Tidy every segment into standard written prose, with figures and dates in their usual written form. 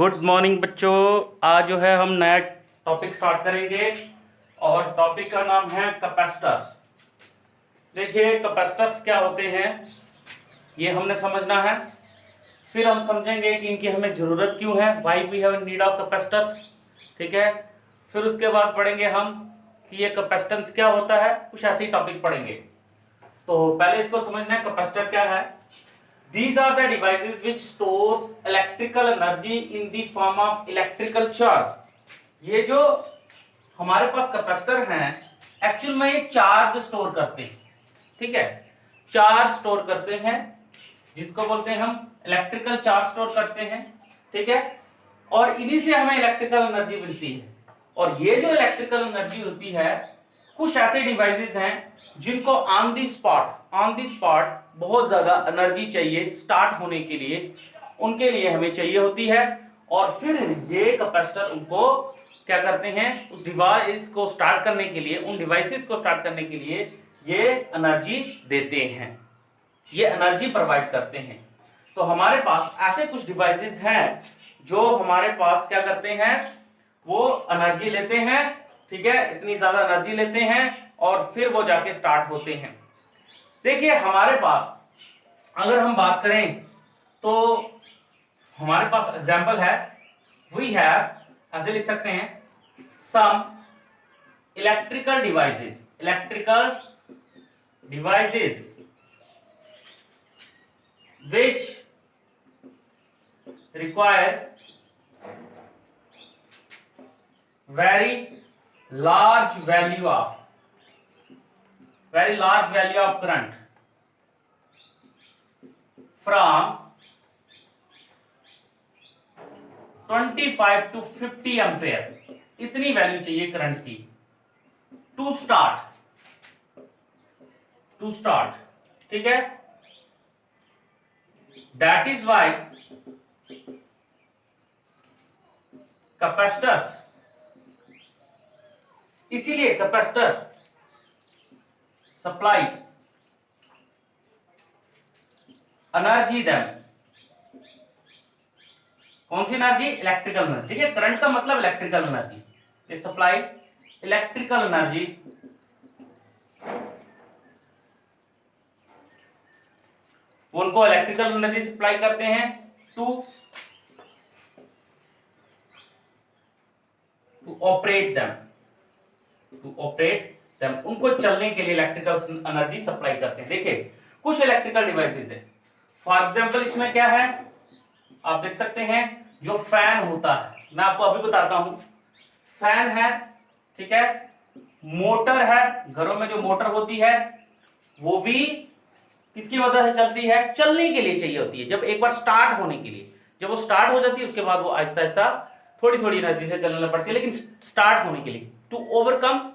Good morning बच्चों। आज जो है हम नया टॉपिक स्टार्ट करेंगे और टॉपिक का नाम है कैपेसिटर्स। देखिए कैपेसिटर्स क्या होते हैं ये हमने समझना है, फिर हम समझेंगे कि इनकी हमें ज़रूरत क्यों है, why we have need of capacitors. ठीक है, फिर उसके बाद पढ़ेंगे हम कि ये कैपेसिटेंस क्या होता है, कुछ ऐसे ही टॉपिक पढ़ेंगे। तो पहले इसको समझना है कैपेसिटर क्या है। These are the devices which stores electrical energy in the form of electrical charge। ये जो हमारे पास कैपेसिटर हैं एक्चुअल में ये चार्ज स्टोर करते हैं। ठीक है, चार्ज स्टोर करते हैं जिसको बोलते हैं हम इलेक्ट्रिकल चार्ज स्टोर करते हैं। ठीक है, और इन्हीं से हमें इलेक्ट्रिकल एनर्जी मिलती है। और ये जो इलेक्ट्रिकल एनर्जी होती है, कुछ ऐसे डिवाइसेस हैं जिनको ऑन दी स्पॉट बहुत ज्यादा एनर्जी चाहिए स्टार्ट होने के लिए, उनके लिए हमें चाहिए होती है। और फिर ये कैपेसिटर उनको क्या करते हैं, उस डिवाइस को स्टार्ट करने के लिए, उन डिवाइसेस को स्टार्ट करने के लिए ये एनर्जी देते हैं, ये एनर्जी प्रोवाइड करते हैं। तो हमारे पास ऐसे कुछ डिवाइसेस हैं जो हमारे पास क्या करते हैं, वो एनर्जी लेते हैं। ठीक है, इतनी ज्यादा एनर्जी लेते हैं और फिर वो जाके स्टार्ट होते हैं। देखिए हमारे पास अगर हम बात करें तो हमारे पास एग्जांपल है, वी हैव, ऐसे लिख सकते हैं, some electrical devices which require very large value of current from 25 to 50 ampere. इतनी वैल्यू चाहिए करंट की टू स्टार्ट। ठीक है, दैट इज वाई कैपेसिटर्स, इसीलिए कैपेसिटर सप्लाई एनर्जी देम। कौन सी एनर्जी? Electrical energy. ठीक है, करंट का मतलब इलेक्ट्रिकल एनर्जी, ये सप्लाई इलेक्ट्रिकल एनर्जी उनको इलेक्ट्रिकल एनर्जी सप्लाई करते हैं टू ऑपरेट देम, उनको चलने के लिए इलेक्ट्रिकल एनर्जी सप्लाई करते हैं। देखिए कुछ इलेक्ट्रिकल डिवाइसेस है, फॉर एग्जांपल इसमें क्या है आप देख सकते हैं, जो फैन होता है, मैं आपको अभी बताता हूं। फैन है, ठीक है, मोटर है, घरों में जो मोटर होती है वो भी किसकी मदद से चलती है, चलने के लिए चाहिए होती है। जब एक बार स्टार्ट होने के लिए, जब वो स्टार्ट हो जाती है उसके बाद वो आहिस्ता आहिस्ता थोड़ी थोड़ी एनर्जी से चलने पड़ती है, लेकिन स्टार्ट होने के लिए टू ओवरकम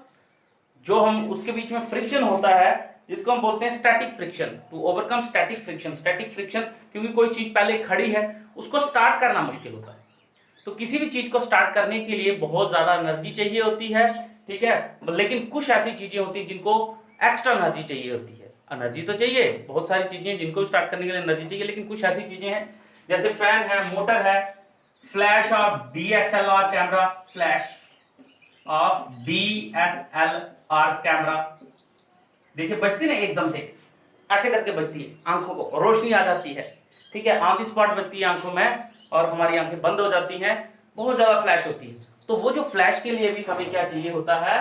जो हम उसके बीच में फ्रिक्शन होता है जिसको हम बोलते हैं static friction, to overcome static friction. क्योंकि कोई चीज पहले खड़ी है उसको स्टार्ट करना मुश्किल होता है, तो किसी भी चीज को स्टार्ट करने के लिए बहुत ज्यादा एनर्जी चाहिए होती है। ठीक है, लेकिन कुछ ऐसी चीजें होती हैं जिनको एक्स्ट्रा एनर्जी चाहिए होती है। एनर्जी तो चाहिए, बहुत सारी चीजें जिनको स्टार्ट करने के लिए एनर्जी चाहिए, लेकिन कुछ ऐसी चीजें हैं जैसे फैन है, मोटर है, फ्लैश ऑफ DSLR कैमरा, देखिए बजती ना एकदम से, ऐसे करके बजती है, आंखों को रोशनी आ जाती है। ठीक है, ऑन द स्पॉट बजती है आंखों में और हमारी आंखें बंद हो जाती हैं, बहुत ज्यादा फ्लैश होती है। तो वो जो फ्लैश के लिए भी हमें क्या चाहिए होता है,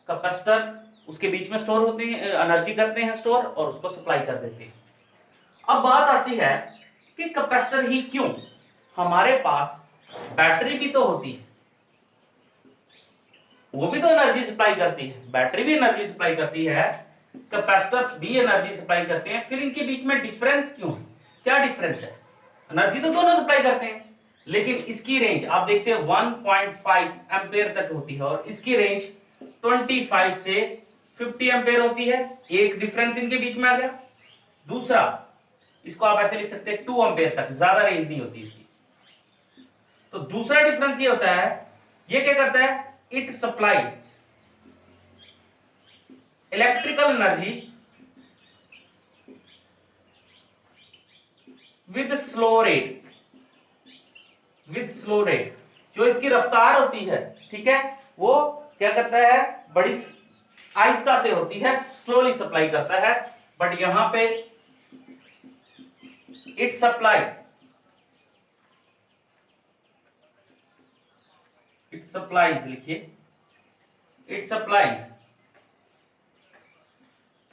कैपेसिटर, उसके बीच में स्टोर होते हैं, एनर्जी करते हैं स्टोर और उसको सप्लाई कर देते हैं। अब बात आती है कि कैपेसिटर ही क्यों, हमारे पास बैटरी भी तो होती है, वो भी तो एनर्जी सप्लाई करती है, बैटरी भी एनर्जी सप्लाई करती है, कैपेसिटर्स भी एनर्जी सप्लाई करते हैं। फिर इनके बीच में डिफरेंस क्यों है, क्या डिफरेंस है? एनर्जी तो दोनों सप्लाई करते हैं, लेकिन इसकी रेंज आप देखते हैं 1.5 एम्पेयर तक होती है और इसकी रेंज 25 से 50 एम्पेयर होती है। एक डिफरेंस इनके बीच में आ गया। दूसरा, इसको आप ऐसे लिख सकते हैं 2 एम्पेयर तक, ज्यादा रेंज नहीं होती इसकी। तो दूसरा डिफरेंस ये होता है, ये क्या करता है, it supply electrical energy with slow rate, with slow rate, जो इसकी रफ्तार होती है, ठीक है, वो क्या करता है, बड़ी आहिस्ता से होती है, स्लोली सप्लाई करता है। बट यहां पे इट सप्लाइज लिखिए, it supplies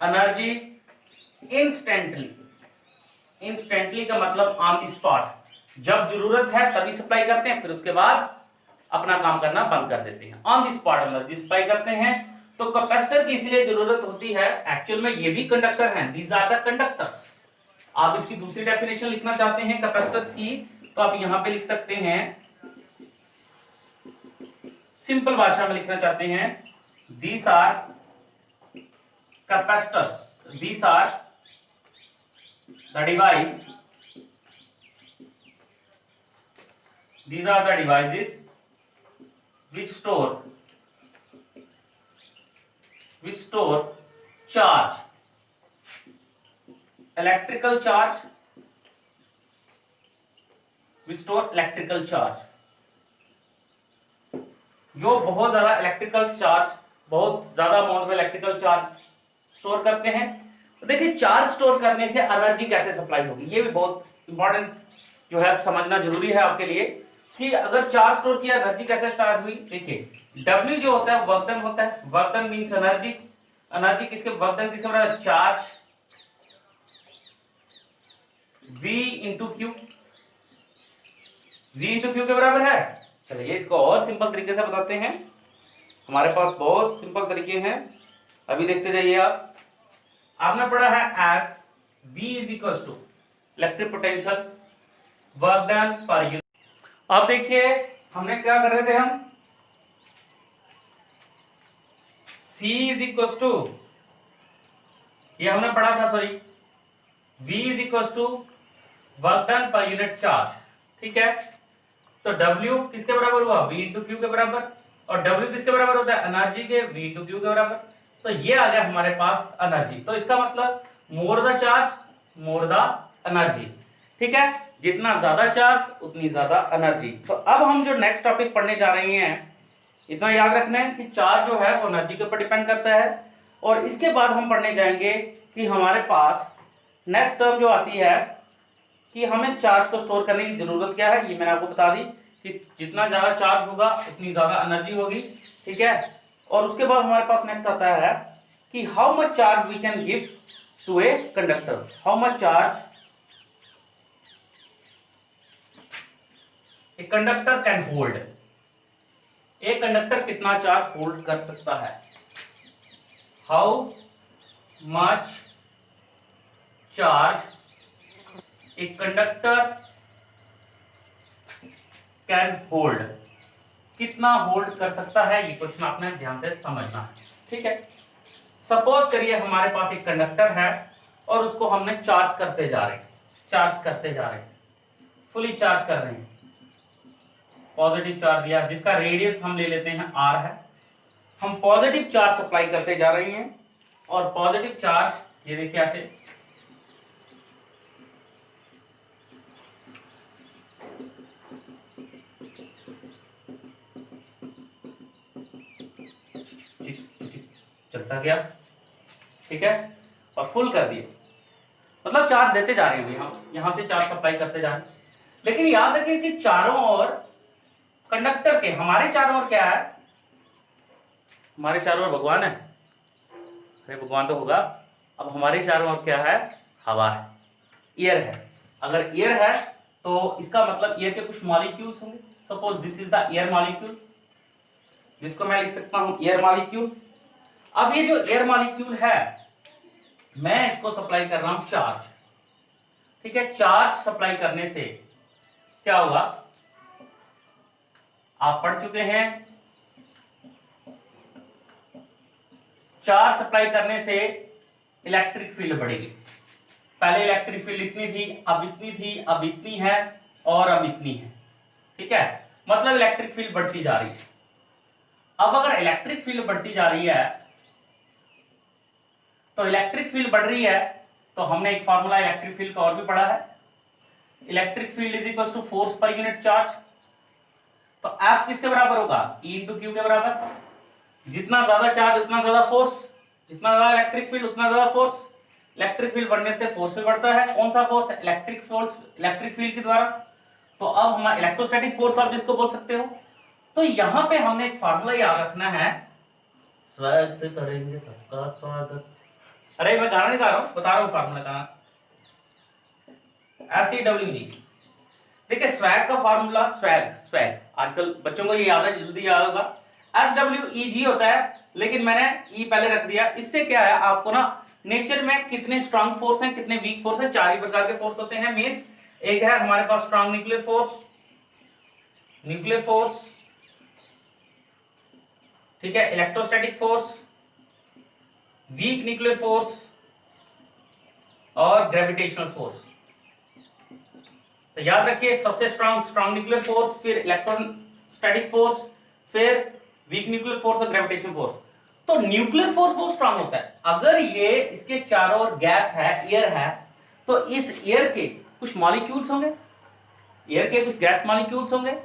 energy instantly. Instantly का मतलब ऑन द स्पॉट, जब जरूरत है तभी सप्लाई करते हैं, फिर उसके बाद अपना काम करना बंद कर देते हैं। On the spot energy supply करते हैं। तो कैपेसिटर की इसलिए जरूरत होती है, एक्चुअल में ये भी कंडक्टर हैं, दीज आर द कंडक्टर्स। आप इसकी दूसरी डेफिनेशन लिखना चाहते हैं कैपेसिटर्स की, तो आप यहां पे लिख सकते हैं, सिंपल भाषा में लिखना चाहते हैं, these are capacitors, these are the device, these are the devices which store charge, electrical charge, which store electrical charge, जो बहुत ज्यादा इलेक्ट्रिकल चार्ज, बहुत ज्यादा अमाउंट में इलेक्ट्रिकल चार्ज स्टोर करते हैं। तो देखिए चार्ज स्टोर करने से एनर्जी कैसे सप्लाई होगी, ये भी बहुत इंपॉर्टेंट जो है समझना जरूरी है आपके लिए, कि अगर चार्ज स्टोर किया एनर्जी कैसे स्टार्ट हुई। देखिए W जो होता है वर्क डन होता है, work done means energy, energy किसके, वर्क डन किसके बराबर, charge V into Q, V into Q के बराबर है। चलिए इसको और सिंपल तरीके से बताते हैं, हमारे पास बहुत सिंपल तरीके हैं, अभी देखते जाइए आप। आपने पढ़ा है as V is equal to electric potential work done per unit. अब देखिए हमने क्या कर रहे थे, हम C इज इक्वल टू, ये हमने पढ़ा था, sorry, V is equal to work done per unit charge, ठीक है। तो W किसके बराबर हुआ, V इंटू क्यू के बराबर, और W किसके बराबर होता है, एनर्जी के, V इंटू क्यू के बराबर। तो ये आ गया हमारे पास एनर्जी। तो इसका मतलब more the charge more the energy, ठीक है, जितना ज्यादा चार्ज उतनी ज्यादा एनर्जी। तो अब हम जो नेक्स्ट टॉपिक पढ़ने जा रहे हैं, इतना याद रखना है कि चार्ज जो है वो एनर्जी के ऊपर डिपेंड करता है। और इसके बाद हम पढ़ने जाएंगे कि हमारे पास नेक्स्ट टर्म जो आती है कि हमें चार्ज को स्टोर करने की जरूरत क्या है, ये मैंने आपको बता दी कि जितना ज्यादा चार्ज होगा उतनी ज्यादा एनर्जी होगी, ठीक है। और उसके बाद हमारे पास नेक्स्ट आता है कि how much charge we can give to a conductor, how much charge a conductor can hold, एक कंडक्टर कितना चार्ज होल्ड कर सकता है, how much charge a conductor can hold, कितना होल्ड कर सकता है, ये क्वेश्चन आपने ध्यान से समझना है, ठीक है। सपोज करिए हमारे पास एक कंडक्टर है और उसको हमने चार्ज करते जा रहे हैं, चार्ज करते जा रहे हैं, फुली चार्ज कर रहे हैं, पॉजिटिव चार्ज दिया, जिसका रेडियस हम ले लेते हैं r है, हम पॉजिटिव चार्ज सप्लाई करते जा रहे हैं। और पॉजिटिव चार्ज ये देखिए ऐसे, चलता गया, ठीक है, और फुल कर दिया, मतलब चार्ज देते जा रहे हैं, हम यहां से चार्ज सप्लाई करते जा रहे हैं। लेकिन याद रखिए इसके चारों ओर कंडक्टर के, हमारे चारों ओर क्या है, हमारे चारों ओर भगवान है, अरे भगवान तो होगा, अब हमारे चारों ओर क्या है, हवा है, एयर है। अगर एयर है तो इसका मतलब एयर के कुछ मॉलिक्यूल्स होंगे, suppose this is the air molecule, जिसको मैं लिख सकता हूं एयर मॉलिक्यूल। अब ये जो एयर मॉलिक्यूल है, मैं इसको सप्लाई कर रहा हूं चार्ज, ठीक है। चार्ज सप्लाई करने से क्या होगा, आप पढ़ चुके हैं, चार्ज सप्लाई करने से इलेक्ट्रिक फील्ड बढ़ेगी। पहले इलेक्ट्रिक फील्ड इतनी थी, अब इतनी थी, अब इतनी है, और अब इतनी है, ठीक है, मतलब इलेक्ट्रिक फील्ड बढ़ती जा रही है। अब अगर इलेक्ट्रिक फील्ड बढ़ती जा रही है, तो इलेक्ट्रिक फील्ड बढ़ रही है, तो हमने एक फार्मूला इलेक्ट्रिक फील्ड का और भी पढ़ा है, electric field is equal to force per unit charge, तो F किसके बराबर होगा, E इंटू क्यू के बराबर। जितना ज्यादा चार्ज उतना ज्यादा फोर्स, जितना ज्यादा इलेक्ट्रिक फील्ड उतना ज्यादा फोर्स। इलेक्ट्रिक फील्ड बढ़ने से फोर्स भी बढ़ता है। कौन सा force, electric force, electric field के द्वारा। तो अब हमारा इलेक्ट्रोस्टैटिक फोर्स आप जिसको बोल सकते हो। तो यहां पे हमने एक फार्मूला याद रखना है, स्वागत से करेंगे सबका स्वागत। अरे मैं गाना नहीं गा रहा हूं, बता रहा हूं फार्मूला का, SEWG। देखिए स्वैग का फार्मूला, स्वैग स्वैग आजकल बच्चों को ये याद है, जल्दी याद होगा। SWEG होता है, लेकिन मैंने E पहले रख दिया। इससे क्या है, आपको ना नेचर में कितने स्ट्रांग फोर्स हैं, कितने वीक फोर्स हैं, 4 ही प्रकार के फोर्स होते हैं मेन। एक है हमारे पास strong nuclear force, nuclear force, ठीक है, electrostatic force, weak nuclear force और ग्रेविटेशनल फोर्स। तो याद रखिए, सबसे स्ट्रांग न्यूक्लियर फोर्स, फिर इलेक्ट्रोस्टैटिक फोर्स, फिर वीक न्यूक्लियर फोर्स और ग्रेविटेशनल फोर्स। तो न्यूक्लियर फोर्स बहुत स्ट्रांग होता है। अगर ये इसके चारों ओर गैस है, एयर है, तो इस एयर के कुछ मॉलिक्यूल्स होंगे, एयर के कुछ गैस मॉलिक्यूल्स होंगे,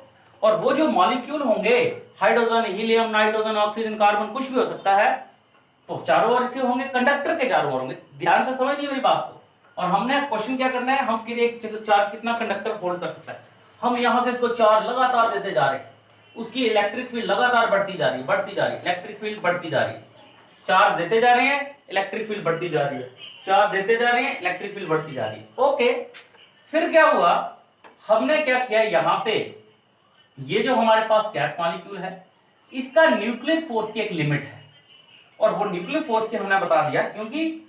और वो जो मॉलिक्यूल होंगे, hydrogen, helium, nitrogen, oxygen, carbon, कुछ भी हो सकता है, तो चारों ओर से होंगे, कंडक्टर के चारों ओर होंगे। ध्यान से समझिए मेरी बात को। और हमने क्वेश्चन क्या करना है, हम एक चार्ज कितना कंडक्टर होल्ड कर सकता है। हम यहां से इसको चार्ज लगातार देते जा रहे हैं, उसकी इलेक्ट्रिक फील्ड लगातार बढ़ती जा रही है, बढ़ती जा रही है, इलेक्ट्रिक फील्ड बढ़ती जा रही है। चार्ज देते जा रहे हैं, इलेक्ट्रिक फील्ड बढ़ती जा रही है, चार्ज देते जा रहे हैं, इलेक्ट्रिक फील्ड बढ़ती जा रही है। ओके, फिर क्या हुआ, हमने क्या किया, यहां पे ये जो हमारे पास गैस मॉलिक्यूल है, इसका न्यूक्लियर फोर्स की एक लिमिट है, और वो न्यूक्लियर फोर्स की हमने बता दिया, क्योंकि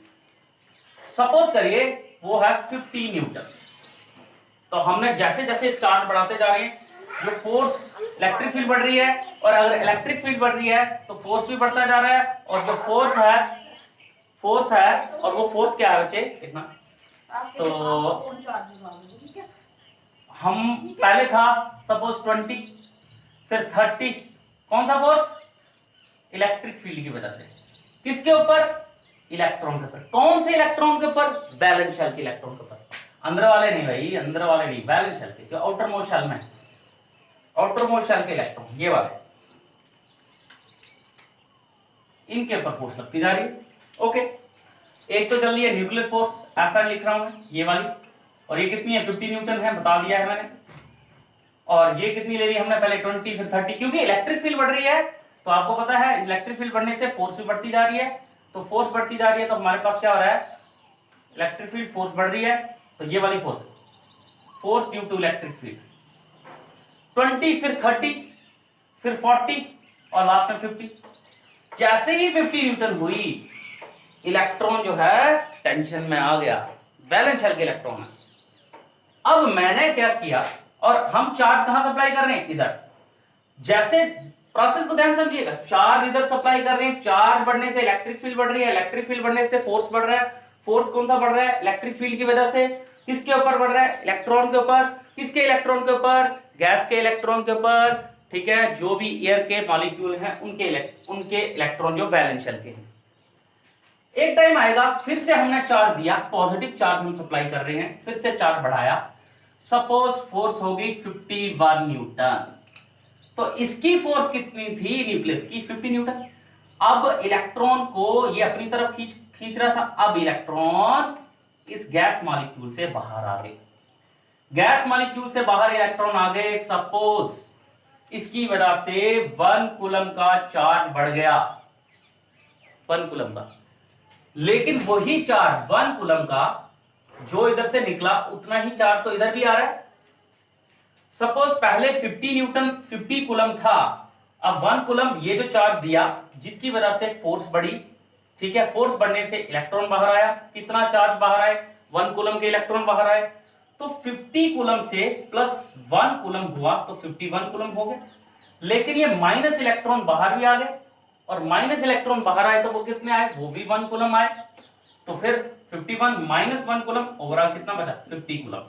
सपोज करिए वो है 50 न्यूटन। तो हमने जैसे जैसे चार्ज बढ़ाते जा रहे हैं, जो फोर्स, इलेक्ट्रिक फील्ड बढ़ रही है, और अगर इलेक्ट्रिक फील्ड बढ़ रही है तो फोर्स भी बढ़ता जा रहा है, और जो फोर्स है, और वो फोर्स क्या है बच्चे देखना। तो हम पहले था सपोज 20, फिर 30, कौन सा फोर्स, इलेक्ट्रिक फील्ड की वजह से। किसके ऊपर, इलेक्ट्रॉन के ऊपर। कौन से इलेक्ट्रॉन के ऊपर, वैलेंस शेल के इलेक्ट्रॉन के ऊपर। अंदर वाले नहीं भाई, अंदर वाले नहीं, वैलेंस शेल के, जो आउटर मोस्ट शेल में, आउटर मोस्ट शेल के इलेक्ट्रॉन, ये वाले, इनके ऊपर फोर्स लगती जा रही है। ओके, एक तो चल रही है न्यूक्लियर फोर्स, Fn लिख रहा हूं मैं, ये वाली, और ये कितनी है, 50 न्यूटन है, बता दिया है मैंने। और ये कितनी ले रही है हमने, पहले 20, फिर 30, क्योंकि इलेक्ट्रिक फील्ड बढ़ रही है, तो आपको पता है इलेक्ट्रिक फील्ड बढ़ने से फोर्स भी बढ़ती जा रही है। तो फोर्स बढ़ती जा रही है, तो हमारे पास क्या हो रहा है, इलेक्ट्रिक फील्ड फोर्स बढ़ रही है, तो ये वाली force due to electric field. 20, फिर 30, फिर 40, और लास्ट में 50। जैसे ही 50 न्यूटन हुई, इलेक्ट्रॉन जो है टेंशन में आ गया, वैलेंस शेल के इलेक्ट्रॉन है। अब मैंने क्या किया, और हम चार्ज कहां सप्लाई कर रहे हैं, इधर। जैसे प्रोसेस को ध्यान समझिएगा, चार्ज इधर सप्लाई कर रहे हैं, चार्ज बढ़ने से इलेक्ट्रिक फील्ड बढ़ रही है, इलेक्ट्रिक फील्ड बढ़ने से फोर्स बढ़ रहा है। फोर्स कौन सा बढ़ रहा है, इलेक्ट्रिक फील्ड की वजह से। किसके ऊपर बढ़ रहा है, इलेक्ट्रॉन के ऊपर। किसके इलेक्ट्रॉन के ऊपर, गैस के इलेक्ट्रॉन के ऊपर, ठीक है। जो भी एयर के मॉलिक्यूल हैं उनके इलेक्ट्रॉन जो वैलेंस शेल के हैं। एक टाइम आएगा, फिर से हमने चार्ज दिया, पॉजिटिव चार्ज हम सप्लाई कर रहे हैं, फिर से चार्ज बढ़ाया, सपोज फोर्स होगी 51 न्यूटन। तो इसकी फोर्स कितनी थी, न्यूक्लियस की, 50 न्यूटन। अब इलेक्ट्रॉन को ये अपनी तरफ खींच रहा था, अब इलेक्ट्रॉन इस गैस मॉलिक्यूल से बाहर आ गए, गैस मॉलिक्यूल से बाहर इलेक्ट्रॉन आ गए, सपोज इसकी वजह से 1 कूलम का चार्ज बढ़ गया, 1 कूलम का। लेकिन वही चार्ज 1 कूलम का जो इधर से निकला, उतना ही चार्ज तो इधर भी आ रहा है। सपोज पहले 50 न्यूटन 50 कूलम था, अब 1 कूलम ये जो चार्ज दिया, जिसकी वजह से फोर्स बढ़ी, ठीक है। फोर्स बढ़ने से इलेक्ट्रॉन बाहर आया, कितना चार्ज बाहर आए, 1 कूलम के इलेक्ट्रॉन बाहर आए। तो 50 कूलम से प्लस 1 कूलम हुआ तो 51 कूलम हो गए। लेकिन ये माइनस इलेक्ट्रॉन बाहर भी आ गए, और माइनस इलेक्ट्रॉन बाहर आए तो वो कितने आए, वो भी 1 कूलम आए। तो फिर 51 माइनस 1 कूलम, ओवरऑल कितना बचा, 50 कूलम।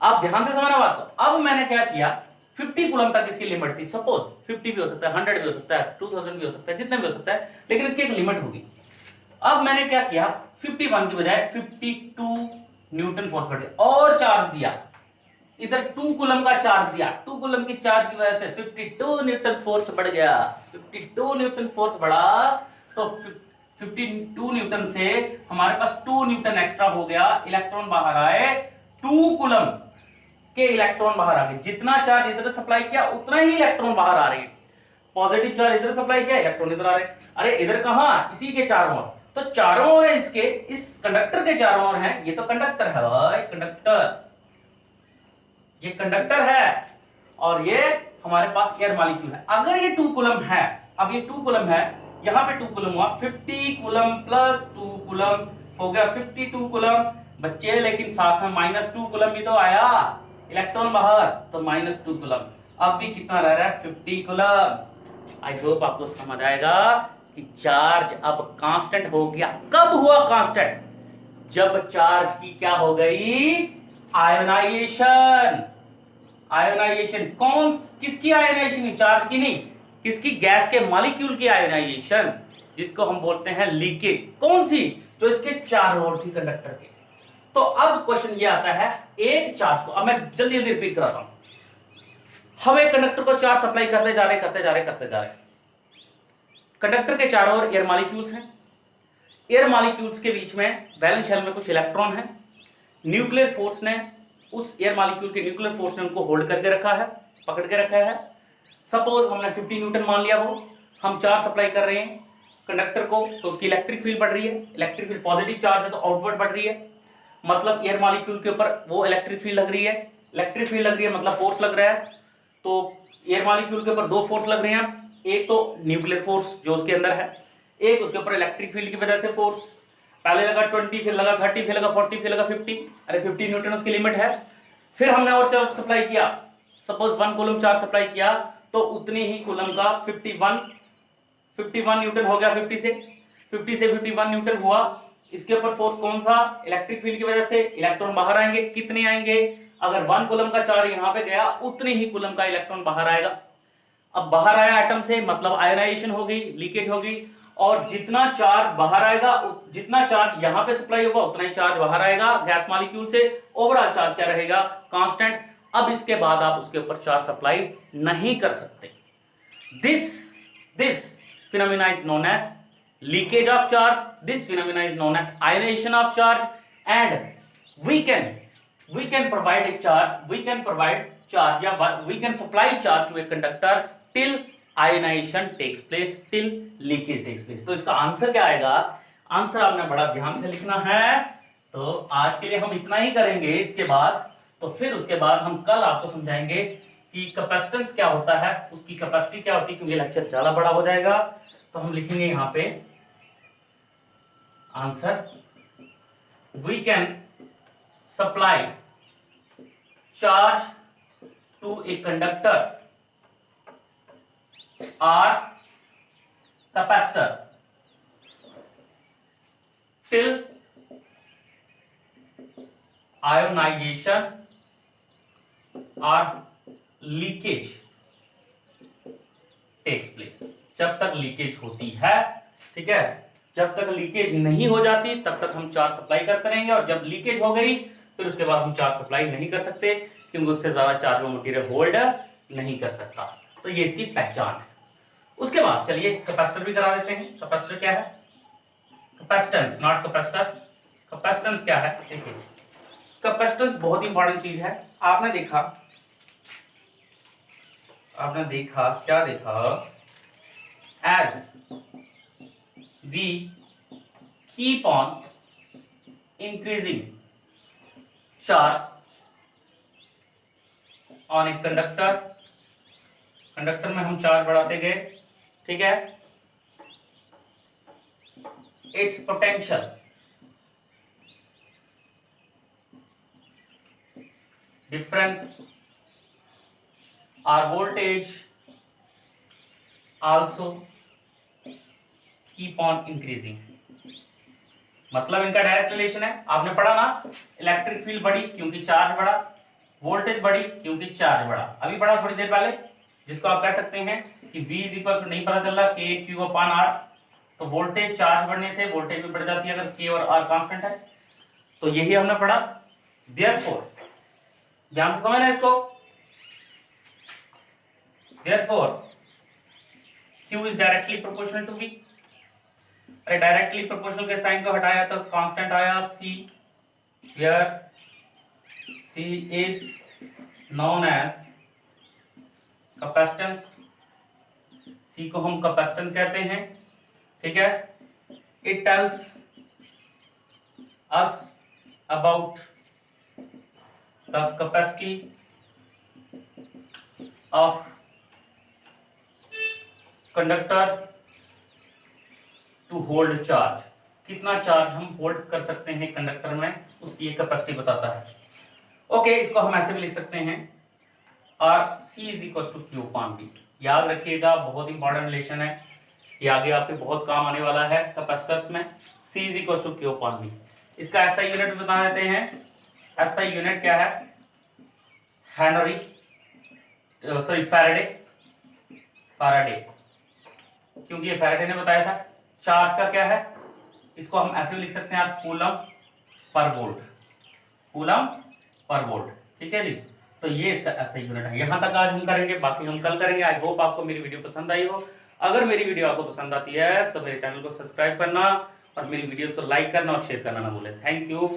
आप ध्यान से समझना बात को। अब मैंने क्या किया, 50 कूलम तक इसकी लिमिट थी, सपोज 50 भी हो सकता है, 100 भी हो सकता है, 2000 भी हो सकता है, जितना भी हो सकता है, लेकिन इसकी एक लिमिट होगी। अब मैंने क्या किया, 51 की बजाय 52 न्यूटन फोर्स बढ़ गया, और चार्ज दिया इधर 2 कूलम का चार्ज दिया, 2 कूलम की चार्ज की वजह से 52 न्यूटन फोर्स बढ़ गया, 52 न्यूटन फोर्स बढ़ा तो 52 न्यूटन से हमारे पास 2 न्यूटन एक्स्ट्रा हो गया, इलेक्ट्रॉन बाहर आए, 2 कूलम के इलेक्ट्रॉन बाहर आ गए। जितना चार्ज इधर सप्लाई किया उतना ही इलेक्ट्रॉन बाहर आ रहे हैं। पॉजिटिव चार्ज इधर सप्लाई किया, इलेक्ट्रॉन इधर आ रहे हैं। अरे इधर कहां, इसी के चारों ओर, तो चारों ओर है इसके, इस कंडक्टर के चारों ओर है, ये तो कंडक्टर है भाई, कंडक्टर, ये कंडक्टर है और ये हमारे पास एयर मॉलिक्यूल है। अगर ये 2 कूलम है, अब ये 2 कूलम है, यहां पे 2 कूलम हुआ, 50 कूलम प्लस 2 कूलम हो गया 52 कूलम बच्चे, लेकिन साथ में -2 कूलम भी तो आया, इलेक्ट्रॉन बाहर, तो -2 कूलम। अब भी कितना रह रहा है, 50 कूलम। आई होप आपको समझ आएगा कि चार्ज अब कांस्टेंट हो गया। कब हुआ कांस्टेंट, जब चार्ज की क्या हो गई, आयोनाइजेशन। आयोनाइजेशन कौन, किसकी आयोनाइजेशन, चार्ज की नहीं, किसकी, गैस के मॉलिक्यूल की आयोनाइजेशन, जिसको हम बोलते हैं लीकेज। कौन सी, जो इसके चारों ओर थी कंडक्टर के। तो अब क्वेश्चन ये आता है, एक चार्ज को, अब मैं जल्दी जल्दी रिपीट कराता हूं, हम एक कंडक्टर को चार्ज सप्लाई करते जा रहे, कंडक्टर के चारों ओर एयर मॉलिक्यूल्स हैं, एयर मॉलिक्यूल्स के बीच में वैलेंस शेल में कुछ इलेक्ट्रॉन है, न्यूक्लियर फोर्स ने, उस एयर मॉलिक्यूल के न्यूक्लियर फोर्स ने उनको होल्ड करके रखा है, पकड़ के रखा है। सपोज हमने 50 न्यूटन मान लिया हो, हम चार्ज सप्लाई कर रहे हैं कंडक्टर को, तो उसकी इलेक्ट्रिक फील्ड बढ़ रही है, इलेक्ट्रिक फील्ड पॉजिटिव चार्ज है तो आउटवर्ड बढ़ रही है, मतलब एयर मॉलिक्यूल के ऊपर वो इलेक्ट्रिक फील्ड लग रही है, इलेक्ट्रिक फील्ड लग रही है मतलब फोर्स लग रहा है। तो एयर मॉलिक्यूल के ऊपर 2 फोर्स लग रहे हैं, एक तो न्यूक्लियर फोर्स जो उसके अंदर है, एक उसके ऊपर इलेक्ट्रिक फील्ड की वजह से फोर्स, पहले लगा 20, फिर लगा 30, फिर लगा 40, फिर लगा 50, अरे 50 न्यूटन उसकी लिमिट है। फिर हमने और चार्ज सप्लाई किया, सपोज 1 कूलम चार्ज सप्लाई किया, तो उतनी ही कूलम का 51 न्यूटन हो गया, 50 से 51 न्यूटन हुआ। इसके ऊपर फोर्स कौन सा, इलेक्ट्रिक फील्ड की वजह से इलेक्ट्रॉन बाहर आएंगे, कितने आएंगे, अगर 1 कूलम का चार्ज यहां पे गया उतने ही कूलम का इलेक्ट्रॉन बाहर आएगा। अब बाहर आया एटम से, मतलब आयोनाइजेशन हो गई, लीकेज हो गई, और जितना चार्ज बाहर आएगा, जितना चार्ज यहां पे सप्लाई होगा उतना ही चार्ज बाहर आएगा गैस मॉलिक्यूल से, ओवरऑल चार्ज क्या रहेगा, कांस्टेंट। अब इसके बाद आप उसके ऊपर चार्ज सप्लाई नहीं कर सकते। This phenomena is known as leakage of charge, this phenomena is known as ionization of charge, and we can provide a charge, we can provide charge, या we can supply charge to a conductor till ionization takes place, till leakage takes place। तो इसका answer क्या आएगा, answer आपने बड़ा ध्यान से लिखना है। तो आज के लिए हम इतना ही करेंगे, इसके बाद तो फिर उसके बाद हम कल आपको समझाएंगे कि कैपेसिटेंस क्या होता है, उसकी कैपेसिटी क्या होती है, क्योंकि लेक्चर ज्यादा बड़ा हो जाएगा। तो हम लिखेंगे यहां पे answer, we can supply charge to a conductor or capacitor till ionisation और लीकेज टेक्स प्लेस। जब तक लीकेज होती है, ठीक है, जब तक लीकेज नहीं हो जाती तब तक हम चार्ज सप्लाई करते रहेंगे, और जब लीकेज हो गई फिर उसके बाद हम चार्ज सप्लाई नहीं कर सकते, क्योंकि उससे ज्यादा चार्ज वो मटेरियल होल्ड नहीं कर सकता। तो ये इसकी पहचान है। उसके बाद चलिए कैपेसिटर भी करा देते हैं। कैपेसिटर क्या है, कैपेसिटेंस नॉट कैपेसिटर, कैपेसिटेंस क्या है देखिए। कैपेसिटेंस बहुत इंपॉर्टेंट चीज है। आपने देखा क्या देखा, as we keep on increasing charge on a conductor, conductor में हम चार्ज बढ़ाते गए, ठीक है, it's potential difference or voltage also keep on increasing। मतलब इनका डायरेक्ट रिलेशन है। आपने पढ़ा ना, इलेक्ट्रिक फील्ड बढ़ी क्योंकि चार्ज बढ़ा, वोल्टेज बढ़ी क्योंकि चार्ज बढ़ा, अभी बढ़ा थोड़ी देर पहले, जिसको आप कह सकते हैं कि V इक्वल टू, नहीं पता चल रहा, K Q अपॉन R। तो वोल्टेज चार्ज बढ़ने से वोल्टेज भी बढ़ जाती है अगर K और R कांस्टेंट है। तो यही हमने पढ़ा। ध्यान से समझना इसको। Therefore, Q is directly proportional to V। अरे डायरेक्टली प्रोपोर्शनल के साइन को हटाया तो कांस्टेंट आया C, where C is known as capacitance. C को हम कैपेसिटेंस कहते हैं, ठीक है। It tells us about the capacity of conductor to hold charge. कितना चार्ज हम होल्ड कर सकते हैं कंडक्टर में, उसकी ये कैपेसिटी बताता है। ओके, इसको हम ऐसे भी लिख सकते हैं, और C is equal to Q upon V। याद रखिएगा, बहुत इंपॉर्टेंट रिलेशन है ये, आगे आपके बहुत काम आने वाला है कैपेसिटर्स में। C is equal to Q upon V। इसका ऐसा यूनिट बता देते हैं। ऐसा यूनिट क्या है? हेनरी, सॉरी फैराडे, क्योंकि ये फैराडे ने बताया था। चार्ज का क्या है, इसको हम ऐसे भी लिख सकते हैं आप, coulomb per volt, coulomb per volt, ठीक है जी। तो ये इसका ऐसा यूनिट है। यहाँ तक आज हम करेंगे, बाकी हम कल करेंगे। आई होप आपको मेरी वीडियो पसंद आई हो। अगर मेरी वीडियो आपको पसंद आती है तो मेरे चैनल को सब्सक्राइब करना और मेरी वीडियोस को लाइक करना और शेयर करना ना भूलें। Thank you.